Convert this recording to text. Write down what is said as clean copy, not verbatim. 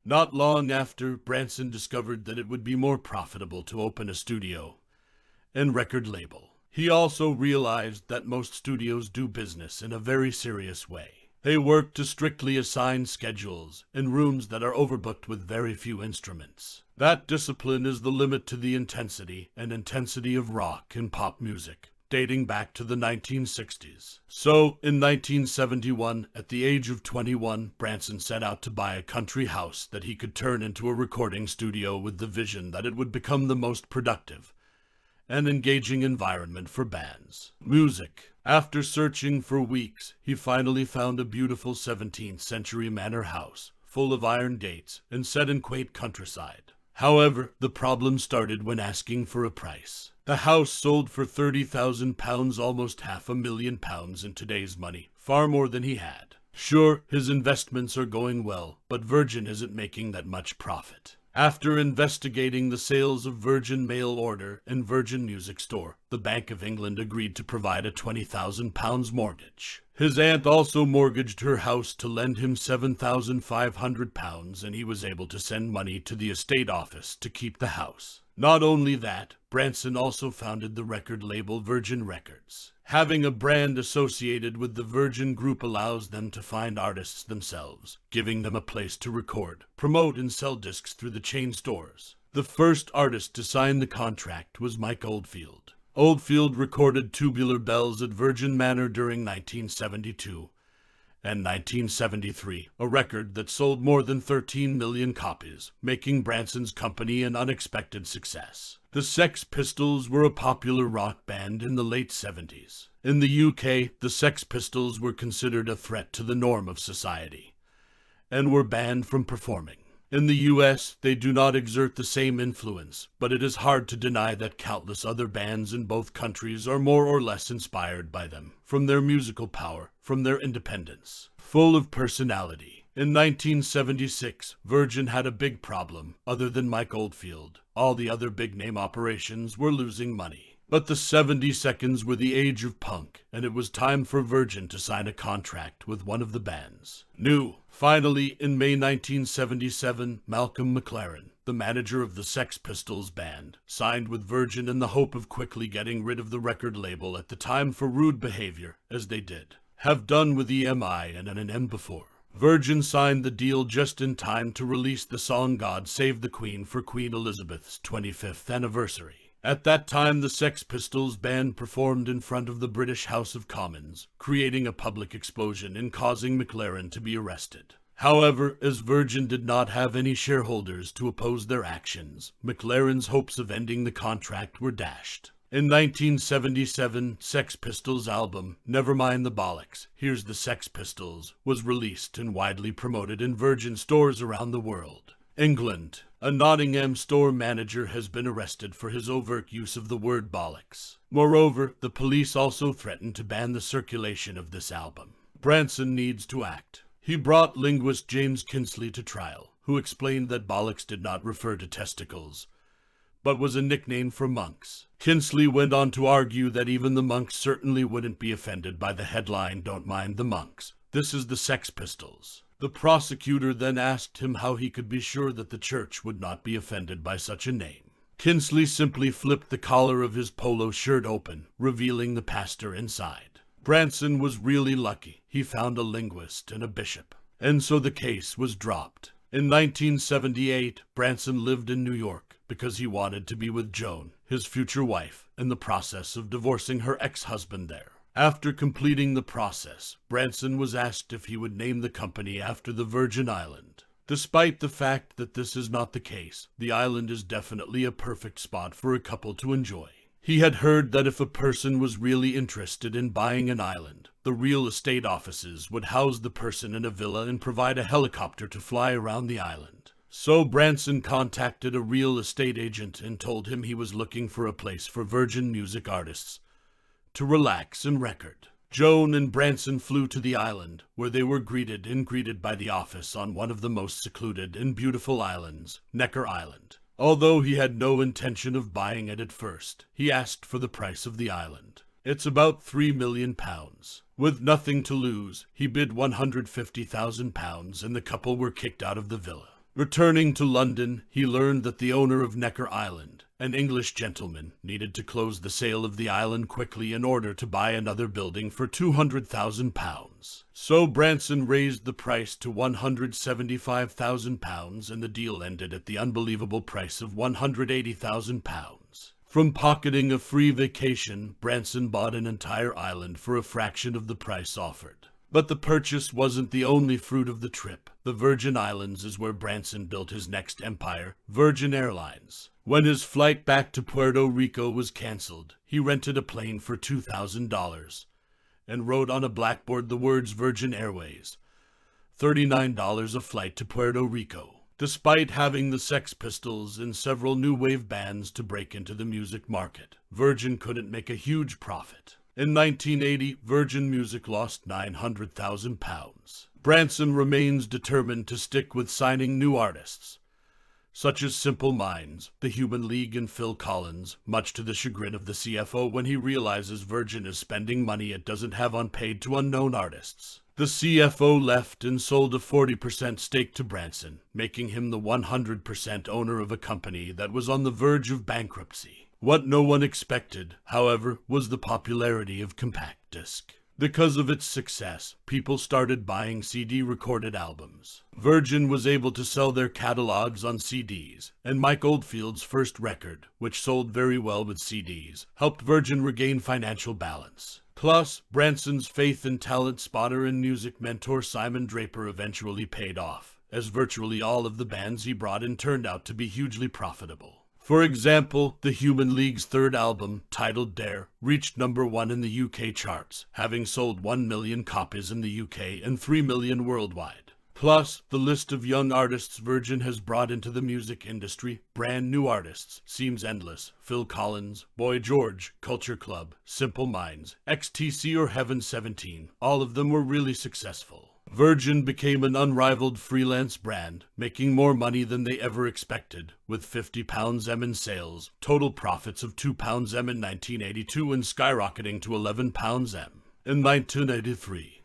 Not long after, Branson discovered that it would be more profitable to open a studio and record label. He also realized that most studios do business in a very serious way. They work to strictly assigned schedules in rooms that are overbooked with very few instruments. That discipline is the limit to the intensity of rock and pop music, dating back to the 1960s. So, in 1971, at the age of 21, Branson set out to buy a country house that he could turn into a recording studio with the vision that it would become the most productive and engaging environment for bands. Music. After searching for weeks, he finally found a beautiful 17th century manor house, full of iron gates and set in quaint countryside. However, the problem started when asking for a price. The house sold for £30,000, almost £500,000 in today's money, far more than he had. Sure, his investments are going well, but Virgin isn't making that much profit. After investigating the sales of Virgin Mail Order and Virgin Music Store, the Bank of England agreed to provide a £20,000 mortgage. His aunt also mortgaged her house to lend him £7,500, and he was able to send money to the estate office to keep the house. Not only that, Branson also founded the record label Virgin Records. Having a brand associated with the Virgin Group allows them to find artists themselves, giving them a place to record, promote, and sell discs through the chain stores. The first artist to sign the contract was Mike Oldfield. Oldfield recorded Tubular Bells at Virgin Manor during 1972 and 1973, a record that sold more than 13 million copies, making Branson's company an unexpected success. The Sex Pistols were a popular rock band in the late 70s. In the UK, the Sex Pistols were considered a threat to the norm of society and were banned from performing. In the US, they do not exert the same influence, but it is hard to deny that countless other bands in both countries are more or less inspired by them, from their musical power, from their independence. Full of personality. In 1976, Virgin had a big problem. Other than Mike Oldfield, all the other big-name operations were losing money. But the 70s were the age of punk, and it was time for Virgin to sign a contract with one of the bands. Finally, in May 1977, Malcolm McLaren, the manager of the Sex Pistols band, signed with Virgin in the hope of quickly getting rid of the record label at the time for rude behavior, as they did have done with EMI and N&M before. Virgin signed the deal just in time to release the song God Save the Queen for Queen Elizabeth's 25th anniversary. At that time, the Sex Pistols band performed in front of the British House of Commons, creating a public explosion and causing McLaren to be arrested. However, as Virgin did not have any shareholders to oppose their actions, McLaren's hopes of ending the contract were dashed. In 1977, Sex Pistols' album, Nevermind the Bollocks, Here's the Sex Pistols, was released and widely promoted in Virgin stores around the world. England. A Nottingham store manager has been arrested for his overt use of the word bollocks. Moreover, the police also threatened to ban the circulation of this album. Branson needs to act. He brought linguist James Kinsley to trial, who explained that bollocks did not refer to testicles, but was a nickname for monks. Kinsley went on to argue that even the monks certainly wouldn't be offended by the headline, "Don't mind the monks. This is the Sex Pistols." The prosecutor then asked him how he could be sure that the church would not be offended by such a name. Kinsley simply flipped the collar of his polo shirt open, revealing the pastor inside. Branson was really lucky. He found a linguist and a bishop, and so the case was dropped. In 1978, Branson lived in New York because he wanted to be with Joan, his future wife, in the process of divorcing her ex-husband there. After completing the process, Branson was asked if he would name the company after the Virgin Island. Despite the fact that this is not the case, the island is definitely a perfect spot for a couple to enjoy. He had heard that if a person was really interested in buying an island, the real estate offices would house the person in a villa and provide a helicopter to fly around the island. So Branson contacted a real estate agent and told him he was looking for a place for Virgin music artists to relax and record. Joan and Branson flew to the island, where they were greeted by the office on one of the most secluded and beautiful islands, Necker Island. Although he had no intention of buying it at first, he asked for the price of the island. It's about £3 million. With nothing to lose, he bid £150,000 and the couple were kicked out of the villa. Returning to London, he learned that the owner of Necker Island, an English gentleman, needed to close the sale of the island quickly in order to buy another building for £200,000. So Branson raised the price to £175,000, and the deal ended at the unbelievable price of £180,000. From pocketing a free vacation, Branson bought an entire island for a fraction of the price offered. But the purchase wasn't the only fruit of the trip. The Virgin Islands is where Branson built his next empire, Virgin Airlines. When his flight back to Puerto Rico was canceled, he rented a plane for $2,000 and wrote on a blackboard the words Virgin Airways, $39 a flight to Puerto Rico. Despite having the Sex Pistols and several new wave bands to break into the music market, Virgin couldn't make a huge profit. In 1980, Virgin Music lost £900,000. Branson remains determined to stick with signing new artists, such as Simple Minds, The Human League, and Phil Collins, much to the chagrin of the CFO when he realizes Virgin is spending money it doesn't have on paid to unknown artists. The CFO left and sold a 40% stake to Branson, making him the 100% owner of a company that was on the verge of bankruptcy. What no one expected, however, was the popularity of compact disc. Because of its success, people started buying CD-recorded albums. Virgin was able to sell their catalogs on CDs, and Mike Oldfield's first record, which sold very well with CDs, helped Virgin regain financial balance. Plus, Branson's faith and talent spotter and music mentor Simon Draper eventually paid off, as virtually all of the bands he brought in turned out to be hugely profitable. For example, the Human League's third album, titled Dare, reached #1 in the UK charts, having sold 1 million copies in the UK and 3 million worldwide. Plus, the list of young artists Virgin has brought into the music industry, brand new artists, seems endless. Phil Collins, Boy George, Culture Club, Simple Minds, XTC or Heaven 17, all of them were really successful. Virgin became an unrivaled freelance brand, making more money than they ever expected, with £50 in sales, total profits of £2 in 1982 and skyrocketing to £11 in 1983.